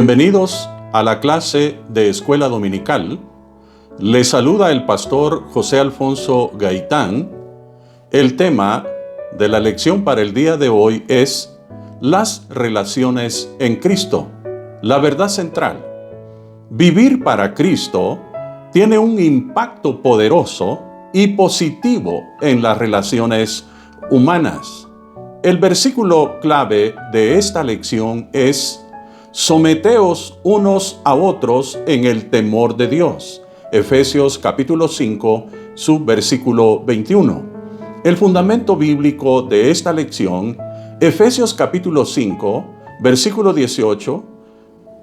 Bienvenidos a la clase de Escuela Dominical. Les saluda el pastor José Alfonso Gaitán. El tema de la lección para el día de hoy es las relaciones en Cristo, la verdad central. Vivir para Cristo tiene un impacto poderoso y positivo en las relaciones humanas. El versículo clave de esta lección es: someteos unos a otros en el temor de Dios. Efesios capítulo 5, subversículo 21. El fundamento bíblico de esta lección, Efesios capítulo 5, versículo 18,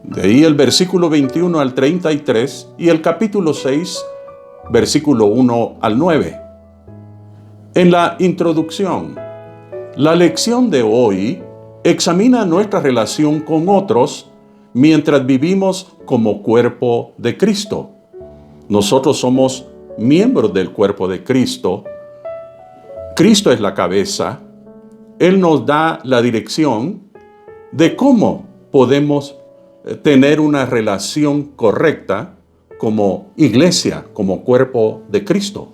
de ahí el versículo 21 al 33 y el capítulo 6, versículo 1 al 9. En la introducción, la lección de hoy examina nuestra relación con otros mientras vivimos como cuerpo de Cristo. Nosotros somos miembros del cuerpo de Cristo. Cristo es la cabeza. Él nos da la dirección de cómo podemos tener una relación correcta como iglesia, como cuerpo de Cristo.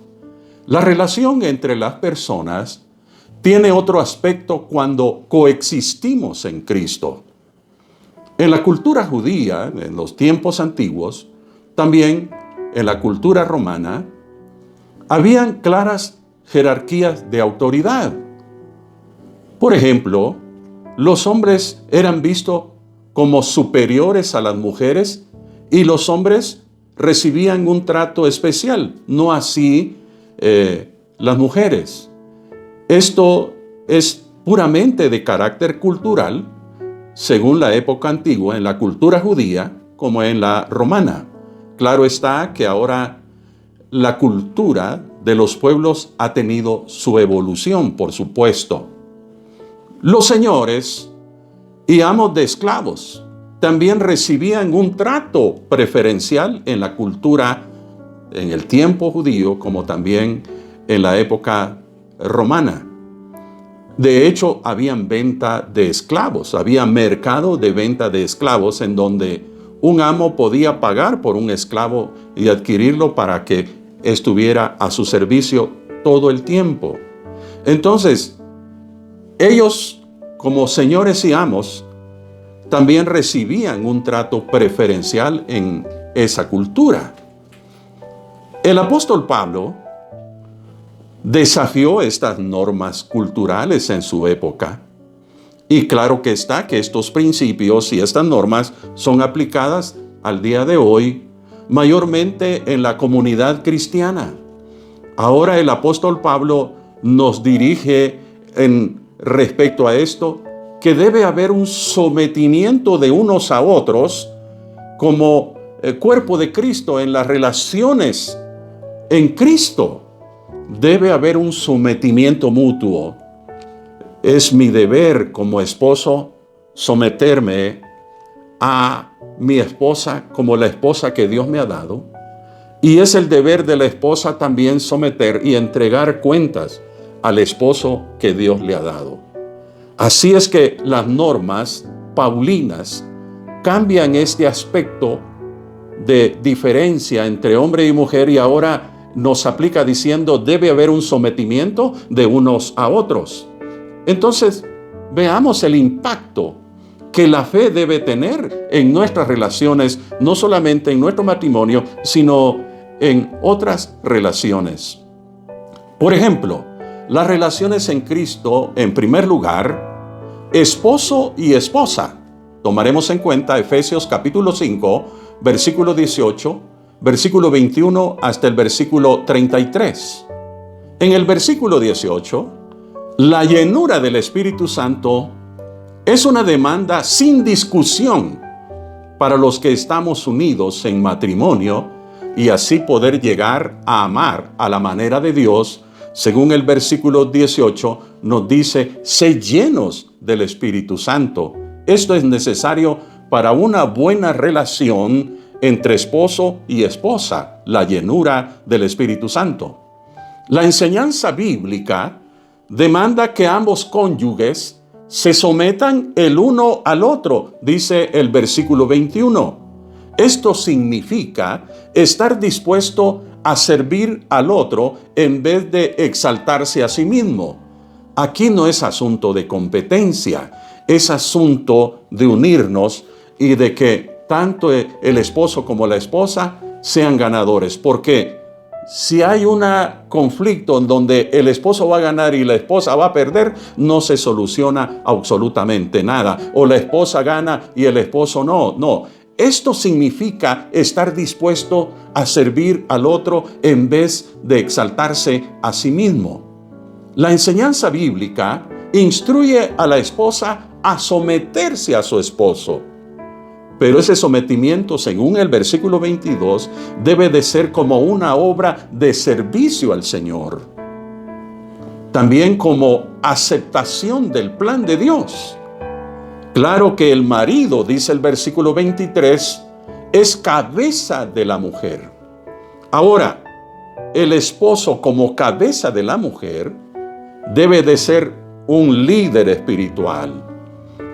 La relación entre las personas tiene otro aspecto cuando coexistimos en Cristo. En la cultura judía, en los tiempos antiguos, también en la cultura romana, habían claras jerarquías de autoridad. Por ejemplo, los hombres eran vistos como superiores a las mujeres y los hombres recibían un trato especial, no así las mujeres. Esto es puramente de carácter cultural, según la época antigua, en la cultura judía como en la romana. Claro está que ahora la cultura de los pueblos ha tenido su evolución, por supuesto. Los señores y amos de esclavos también recibían un trato preferencial en la cultura, en el tiempo judío, como también en la época romana. De hecho, habían venta de esclavos, había mercado de venta de esclavos en donde un amo podía pagar por un esclavo y adquirirlo para que estuviera a su servicio todo el tiempo. Entonces, ellos, como señores y amos, también recibían un trato preferencial en esa cultura. El apóstol Pablo desafió estas normas culturales en su época. Y claro que está que estos principios y estas normas son aplicadas al día de hoy, mayormente en la comunidad cristiana. Ahora el apóstol Pablo nos dirige en respecto a esto, que debe haber un sometimiento de unos a otros como el cuerpo de Cristo en las relaciones en Cristo. Debe haber un sometimiento mutuo. Es mi deber como esposo someterme a mi esposa como la esposa que Dios me ha dado. Y es el deber de la esposa también someter y entregar cuentas al esposo que Dios le ha dado. Así es que las normas paulinas cambian este aspecto de diferencia entre hombre y mujer y ahora nos aplica diciendo debe haber un sometimiento de unos a otros. Entonces, veamos el impacto que la fe debe tener en nuestras relaciones, no solamente en nuestro matrimonio, sino en otras relaciones. Por ejemplo, las relaciones en Cristo, en primer lugar, esposo y esposa. Tomaremos en cuenta Efesios capítulo 5, versículo 18, versículo 21 hasta el versículo 33. En el versículo 18, la llenura del Espíritu Santo es una demanda sin discusión para los que estamos unidos en matrimonio y así poder llegar a amar a la manera de Dios. Según el versículo 18 nos dice, sé llenos del Espíritu Santo. Esto es necesario para una buena relación entre esposo y esposa, la llenura del Espíritu Santo. La enseñanza bíblica demanda que ambos cónyuges se sometan el uno al otro, dice el versículo 21. Esto significa estar dispuesto a servir al otro en vez de exaltarse a sí mismo. Aquí no es asunto de competencia, es asunto de unirnos y de que tanto el esposo como la esposa sean ganadores. Porque si hay un conflicto en donde el esposo va a ganar y la esposa va a perder, no se soluciona absolutamente nada. O la esposa gana y el esposo no. No. Esto significa estar dispuesto a servir al otro en vez de exaltarse a sí mismo. La enseñanza bíblica instruye a la esposa a someterse a su esposo. Pero ese sometimiento, según el versículo 22, debe de ser como una obra de servicio al Señor. También como aceptación del plan de Dios. Claro que el marido, dice el versículo 23, es cabeza de la mujer. Ahora, el esposo como cabeza de la mujer debe de ser un líder espiritual.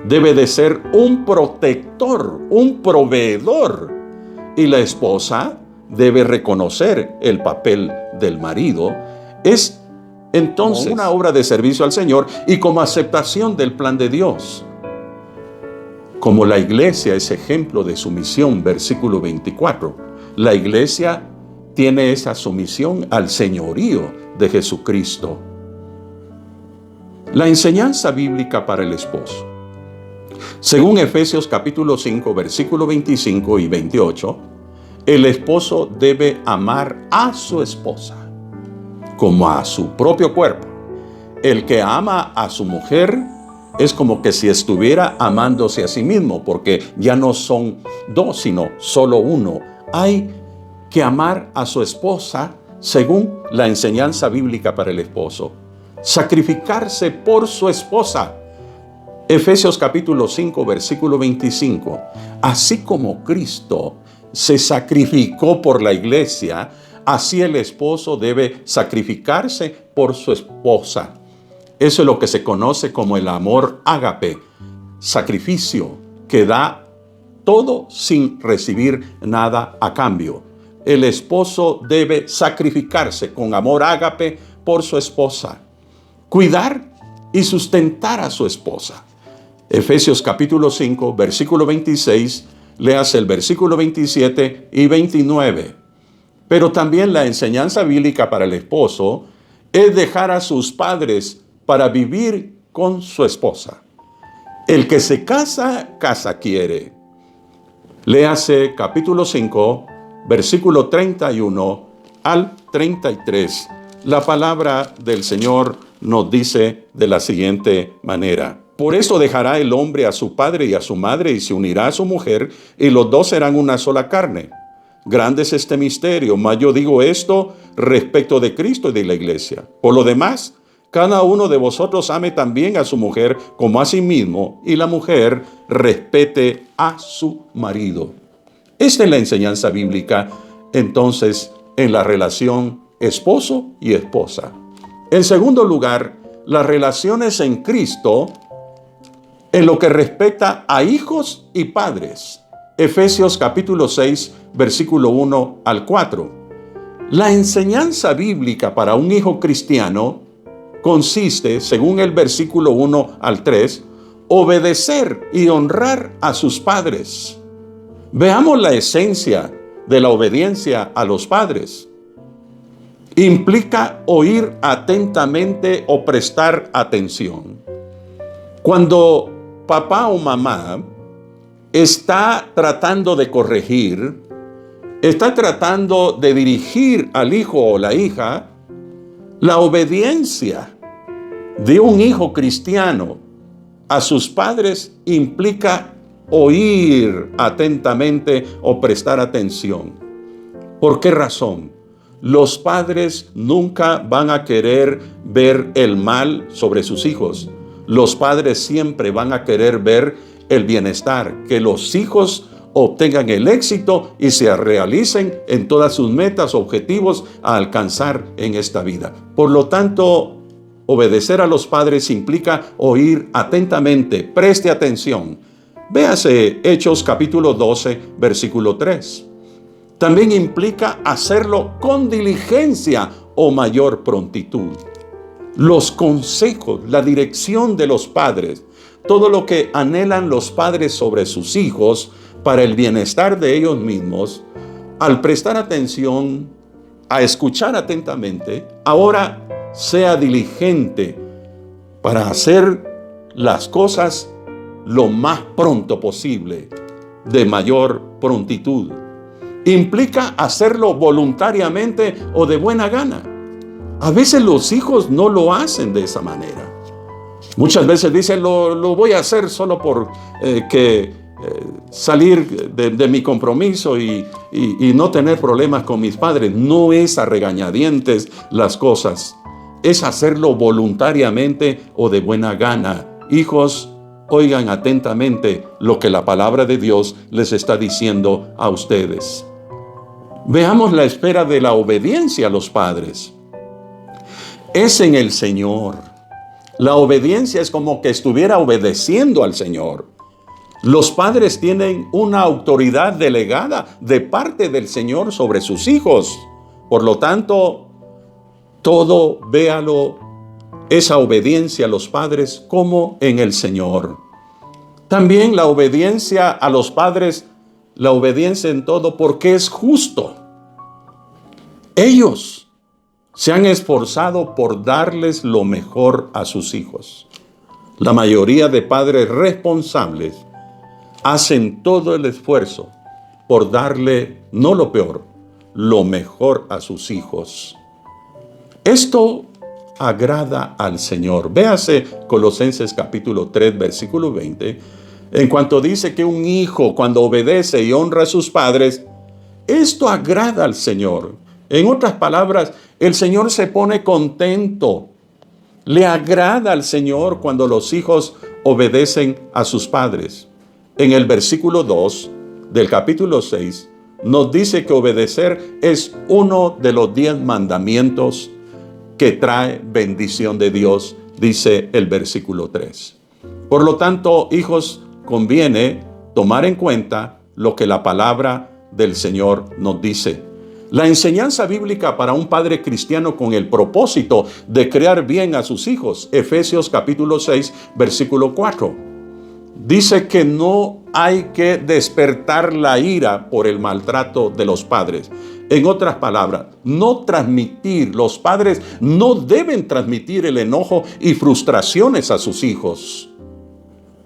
Debe de ser un protector, un proveedor. Y la esposa debe reconocer el papel del marido. Es entonces una obra de servicio al Señor y como aceptación del plan de Dios. Como la iglesia es ejemplo de sumisión, versículo 24. La iglesia tiene esa sumisión al señorío de Jesucristo. La enseñanza bíblica para el esposo. Según Efesios capítulo 5, versículo 25 y 28, el esposo debe amar a su esposa como a su propio cuerpo. El que ama a su mujer es como que si estuviera amándose a sí mismo, porque ya no son dos, sino solo uno. Hay que amar a su esposa según la enseñanza bíblica para el esposo. Sacrificarse por su esposa. Efesios capítulo 5, versículo 25. Así como Cristo se sacrificó por la iglesia, así el esposo debe sacrificarse por su esposa. Eso es lo que se conoce como el amor ágape, sacrificio que da todo sin recibir nada a cambio. El esposo debe sacrificarse con amor ágape por su esposa, cuidar y sustentar a su esposa. Efesios capítulo 5, versículo 26, léase el versículo 27 y 29. Pero también la enseñanza bíblica para el esposo es dejar a sus padres para vivir con su esposa. El que se casa, casa quiere. Léase capítulo 5, versículo 31 al 33. La palabra del Señor nos dice de la siguiente manera. Por eso dejará el hombre a su padre y a su madre y se unirá a su mujer y los dos serán una sola carne. Grande es este misterio, mas yo digo esto respecto de Cristo y de la iglesia. Por lo demás, cada uno de vosotros ame también a su mujer como a sí mismo y la mujer respete a su marido. Esta es la enseñanza bíblica, entonces, en la relación esposo y esposa. En segundo lugar, las relaciones en Cristo en lo que respecta a hijos y padres. Efesios capítulo 6, versículo 1 al 4. La enseñanza bíblica para un hijo cristiano consiste, según el versículo 1 al 3, obedecer y honrar a sus padres. Veamos la esencia de la obediencia a los padres. Implica oír atentamente o prestar atención. Cuando papá o mamá está tratando de corregir, está tratando de dirigir al hijo o la hija, la obediencia de un hijo cristiano a sus padres implica oír atentamente o prestar atención. ¿Por qué razón? Los padres nunca van a querer ver el mal sobre sus hijos. Los padres siempre van a querer ver el bienestar, que los hijos obtengan el éxito y se realicen en todas sus metas, objetivos a alcanzar en esta vida. Por lo tanto, Obedecer a los padres implica oír atentamente, preste atención. Véase Hechos capítulo 12, versículo 3. También implica hacerlo con diligencia o mayor prontitud. Los consejos, la dirección de los padres, todo lo que anhelan los padres sobre sus hijos para el bienestar de ellos mismos, al prestar atención, a escuchar atentamente, ahora sea diligente para hacer las cosas lo más pronto posible, de mayor prontitud. Implica hacerlo voluntariamente o de buena gana. A veces los hijos no lo hacen de esa manera. Muchas veces dicen, lo voy a hacer solo por salir de mi compromiso y no tener problemas con mis padres. No es a regañadientes las cosas. Es hacerlo voluntariamente o de buena gana. Hijos, oigan atentamente lo que la palabra de Dios les está diciendo a ustedes. Veamos la esfera de la obediencia a los padres. Es en el Señor. La obediencia es como que estuviera obedeciendo al Señor. Los padres tienen una autoridad delegada de parte del Señor sobre sus hijos. Por lo tanto, todo, véalo, esa obediencia a los padres como en el Señor. También la obediencia a los padres, la obediencia en todo porque es justo. Ellos se han esforzado por darles lo mejor a sus hijos. La mayoría de padres responsables hacen todo el esfuerzo por darle, no lo peor, lo mejor a sus hijos. Esto agrada al Señor. Véase Colosenses capítulo 3, versículo 20. En cuanto dice que un hijo cuando obedece y honra a sus padres, esto agrada al Señor. En otras palabras, el Señor se pone contento. Le agrada al Señor cuando los hijos obedecen a sus padres. En el versículo 2 del capítulo 6 nos dice que obedecer es uno de los 10 mandamientos que trae bendición de Dios, dice el versículo 3. Por lo tanto, hijos, conviene tomar en cuenta lo que la palabra del Señor nos dice. La enseñanza bíblica para un padre cristiano con el propósito de crear bien a sus hijos. Efesios capítulo 6, versículo 4. Dice que no hay que despertar la ira por el maltrato de los padres. En otras palabras, los padres no deben transmitir el enojo y frustraciones a sus hijos.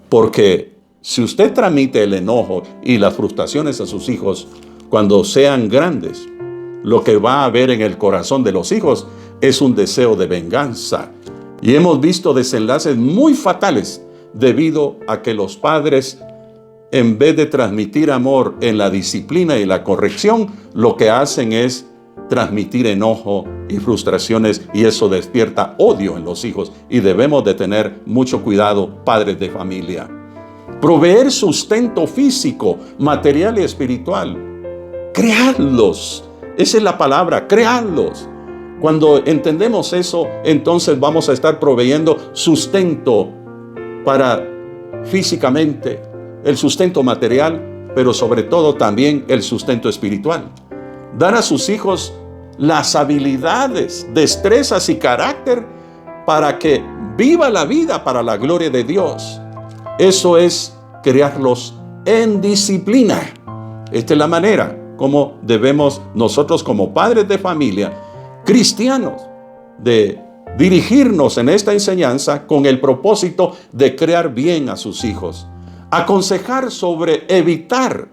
Porque si usted transmite el enojo y las frustraciones a sus hijos, cuando sean grandes, lo que va a haber en el corazón de los hijos es un deseo de venganza. Y hemos visto desenlaces muy fatales debido a que los padres, en vez de transmitir amor en la disciplina y la corrección, lo que hacen es transmitir enojo y frustraciones, y eso despierta odio en los hijos. Y debemos de tener mucho cuidado, padres de familia. Proveer sustento físico, material y espiritual. Crearlos. Esa es la palabra, crearlos. Cuando entendemos eso, entonces vamos a estar proveyendo sustento para físicamente, el sustento material, pero sobre todo también el sustento espiritual. Dar a sus hijos las habilidades, destrezas y carácter para que viva la vida para la gloria de Dios. Eso es criarlos en disciplina. Esta es la manera como debemos nosotros como padres de familia cristianos de dirigirnos en esta enseñanza con el propósito de crear bien a sus hijos. Aconsejar sobre evitar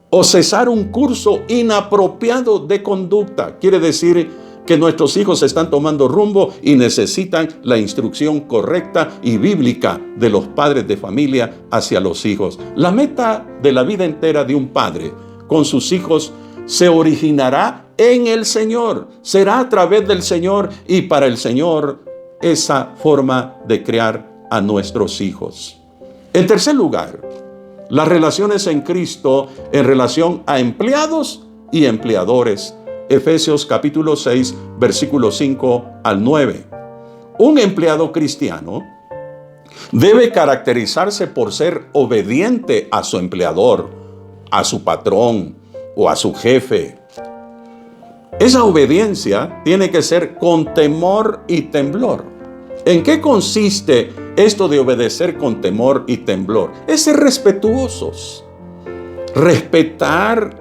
o cesar un curso inapropiado de conducta. Quiere decir que nuestros hijos están tomando rumbo y necesitan la instrucción correcta y bíblica de los padres de familia hacia los hijos. La meta de la vida entera de un padre con sus hijos se originará en el Señor. Será a través del Señor y para el Señor esa forma de criar a nuestros hijos. En tercer lugar, las relaciones en Cristo en relación a empleados y empleadores. Efesios capítulo 6, versículos 5 al 9. Un empleado cristiano debe caracterizarse por ser obediente a su empleador, a su patrón o a su jefe. Esa obediencia tiene que ser con temor y temblor. ¿En qué consiste esto de obedecer con temor y temblor? Es ser respetuosos, respetar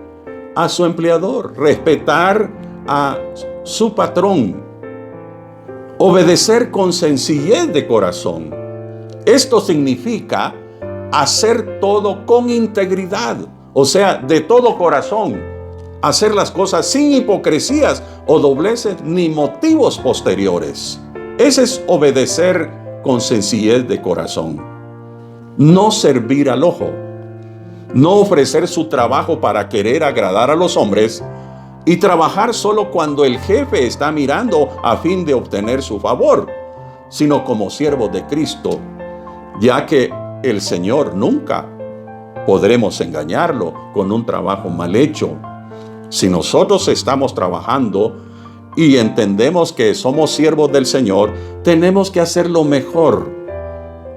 a su empleador, respetar a su patrón, obedecer con sencillez de corazón. Esto significa hacer todo con integridad, o sea, de todo corazón. Hacer las cosas sin hipocresías o dobleces ni motivos posteriores. Ese es obedecer con sencillez de corazón. No servir al ojo. No ofrecer su trabajo para querer agradar a los hombres y trabajar solo cuando el jefe está mirando a fin de obtener su favor, sino como siervos de Cristo, ya que el Señor nunca podremos engañarlo con un trabajo mal hecho. Si nosotros estamos trabajando y entendemos que somos siervos del Señor, tenemos que hacer lo mejor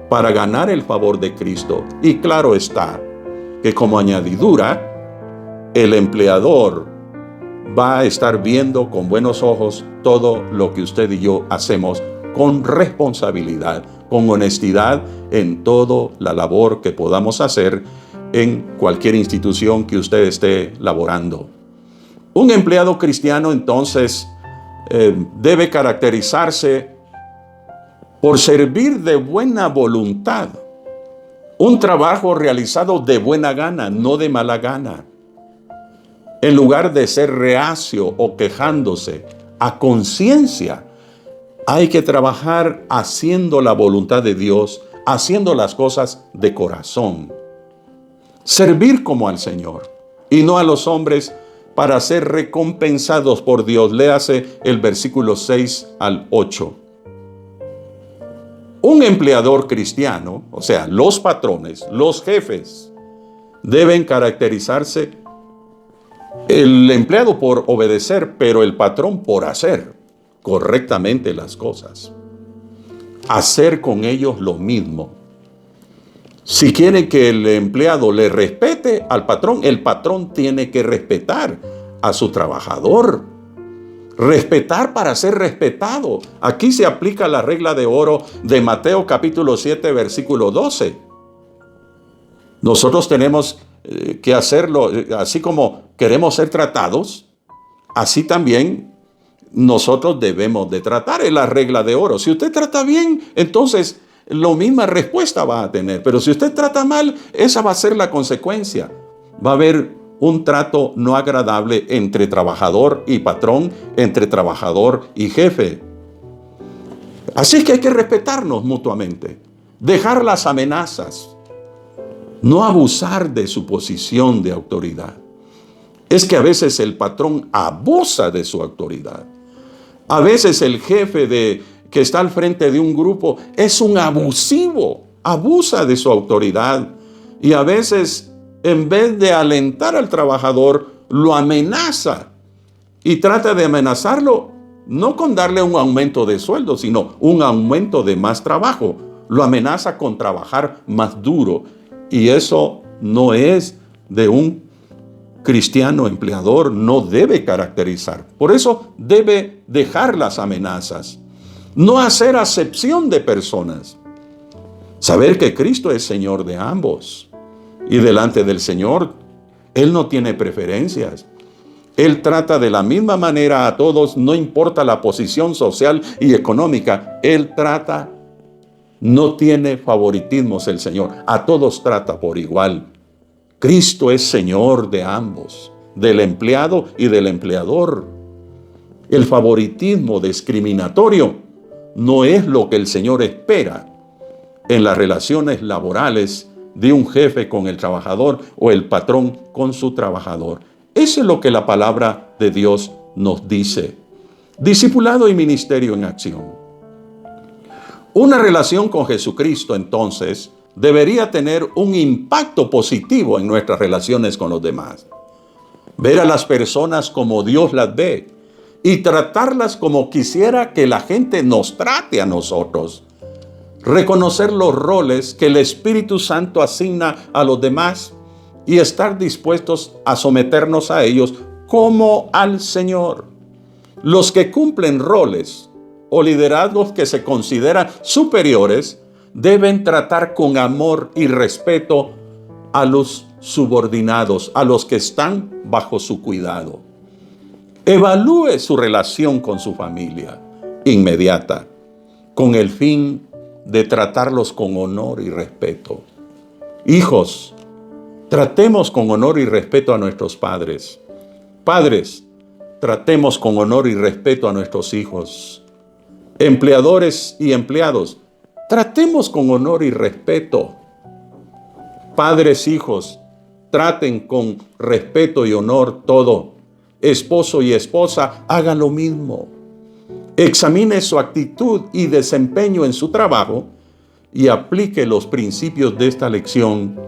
para ganar el favor de Cristo. Y claro está que como añadidura, el empleador va a estar viendo con buenos ojos todo lo que usted y yo hacemos con responsabilidad, con honestidad en toda la labor que podamos hacer en cualquier institución que usted esté laborando. Un empleado cristiano entonces debe caracterizarse por servir de buena voluntad. Un trabajo realizado de buena gana, no de mala gana. En lugar de ser reacio o quejándose, a conciencia, hay que trabajar haciendo la voluntad de Dios, haciendo las cosas de corazón. Servir como al Señor y no a los hombres para ser recompensados por Dios. Léase el versículo 6 al 8. Un empleador cristiano, o sea, los patrones, los jefes, deben caracterizarse el empleado por obedecer, pero el patrón por hacer correctamente las cosas. Hacer con ellos lo mismo. Si quiere que el empleado le respete al patrón, el patrón tiene que respetar a su trabajador. Respetar para ser respetado. Aquí se aplica la regla de oro de Mateo capítulo 7, versículo 12. Nosotros tenemos que hacerlo, así como queremos ser tratados, así también nosotros debemos de tratar. Es la regla de oro. Si usted trata bien, entonces la misma respuesta va a tener. Pero si usted trata mal, esa va a ser la consecuencia. Va a haber un trato no agradable entre trabajador y patrón, entre trabajador y jefe. Así que hay que respetarnos mutuamente, dejar las amenazas, no abusar de su posición de autoridad. Es que a veces el patrón abusa de su autoridad. A veces el jefe que está al frente de un grupo es un abusivo, abusa de su autoridad y a veces en vez de alentar al trabajador lo amenaza y trata de amenazarlo no con darle un aumento de sueldo, sino un aumento de más trabajo. Lo amenaza con trabajar más duro y eso no es de un cristiano empleador, no debe caracterizar. Por eso debe dejar las amenazas. No hacer acepción de personas. Saber que Cristo es Señor de ambos. Y delante del Señor, Él no tiene preferencias. Él trata de la misma manera a todos, no importa la posición social y económica. Él trata, no tiene favoritismos el Señor. A todos trata por igual. Cristo es Señor de ambos, del empleado y del empleador. El favoritismo discriminatorio no es lo que el Señor espera en las relaciones laborales de un jefe con el trabajador o el patrón con su trabajador. Eso es lo que la palabra de Dios nos dice. Discipulado y ministerio en acción. Una relación con Jesucristo, entonces, debería tener un impacto positivo en nuestras relaciones con los demás. Ver a las personas como Dios las ve y tratarlas como quisiera que la gente nos trate a nosotros. Reconocer los roles que el Espíritu Santo asigna a los demás y estar dispuestos a someternos a ellos como al Señor. Los que cumplen roles o liderazgos que se consideran superiores deben tratar con amor y respeto a los subordinados, a los que están bajo su cuidado. Evalúe su relación con su familia inmediata, con el fin de tratarlos con honor y respeto. Hijos, tratemos con honor y respeto a nuestros padres. Padres, tratemos con honor y respeto a nuestros hijos. Empleadores y empleados, tratemos con honor y respeto. Padres, hijos, traten con respeto y honor todo. Esposo y esposa, hagan lo mismo. Examine su actitud y desempeño en su trabajo y aplique los principios de esta lección,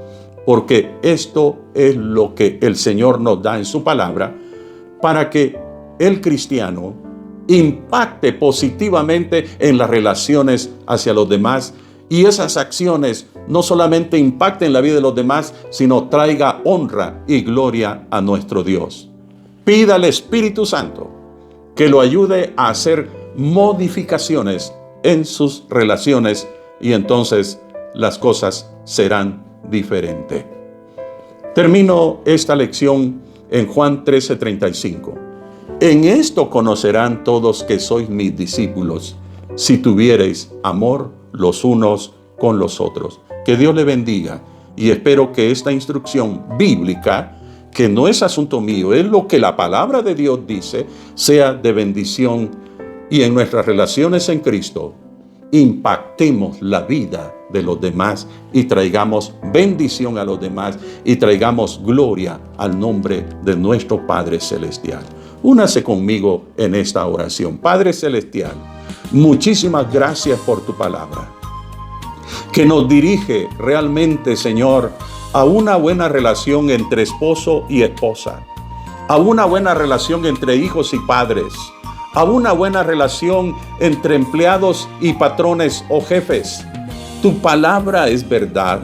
porque esto es lo que el Señor nos da en su palabra para que el cristiano impacte positivamente en las relaciones hacia los demás y esas acciones no solamente impacten la vida de los demás, sino traiga honra y gloria a nuestro Dios. Pida al Espíritu Santo que lo ayude a hacer modificaciones en sus relaciones y entonces las cosas serán diferentes. Termino esta lección en Juan 13:35. En esto conocerán todos que sois mis discípulos, si tuviereis amor los unos con los otros. Que Dios le bendiga y espero que esta instrucción bíblica, que no es asunto mío, es lo que la palabra de Dios dice, sea de bendición y en nuestras relaciones en Cristo impactemos la vida de los demás y traigamos bendición a los demás y traigamos gloria al nombre de nuestro Padre Celestial. Únase conmigo en esta oración. Padre Celestial, muchísimas gracias por tu palabra, que nos dirige realmente, Señor, a una buena relación entre esposo y esposa, a una buena relación entre hijos y padres, a una buena relación entre empleados y patrones o jefes. Tu palabra es verdad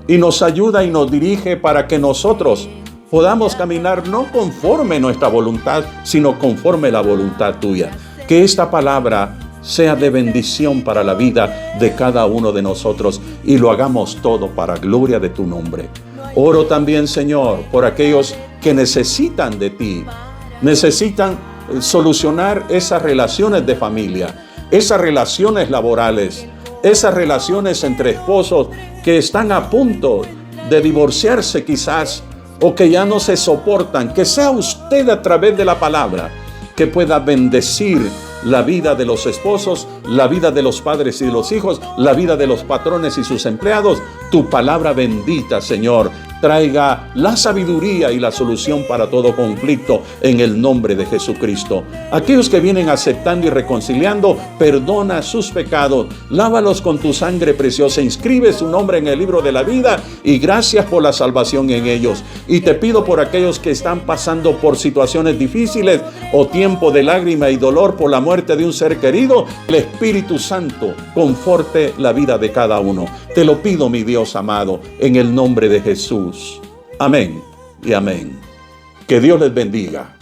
y nos ayuda y nos dirige para que nosotros podamos caminar no conforme nuestra voluntad, sino conforme la voluntad tuya. Que esta palabra sea de bendición para la vida de cada uno de nosotros y lo hagamos todo para gloria de tu nombre. Oro también, Señor, por aquellos que necesitan de ti, necesitan solucionar esas relaciones de familia, esas relaciones laborales, esas relaciones entre esposos que están a punto de divorciarse quizás o que ya no se soportan. Que sea usted a través de la palabra que pueda bendecir la vida de los esposos, la vida de los padres y de los hijos, la vida de los patrones y sus empleados. Tu palabra bendita, Señor, traiga la sabiduría y la solución para todo conflicto en el nombre de Jesucristo. Aquellos que vienen aceptando y reconciliando, perdona sus pecados, lávalos con tu sangre preciosa, inscribe su nombre en el libro de la vida y gracias por la salvación en ellos. Y te pido por aquellos que están pasando por situaciones difíciles o tiempo de lágrima y dolor por la muerte de un ser querido, el Espíritu Santo conforte la vida de cada uno. Te lo pido, mi Dios amado, en el nombre de Jesús. Amén y amén. Que Dios les bendiga.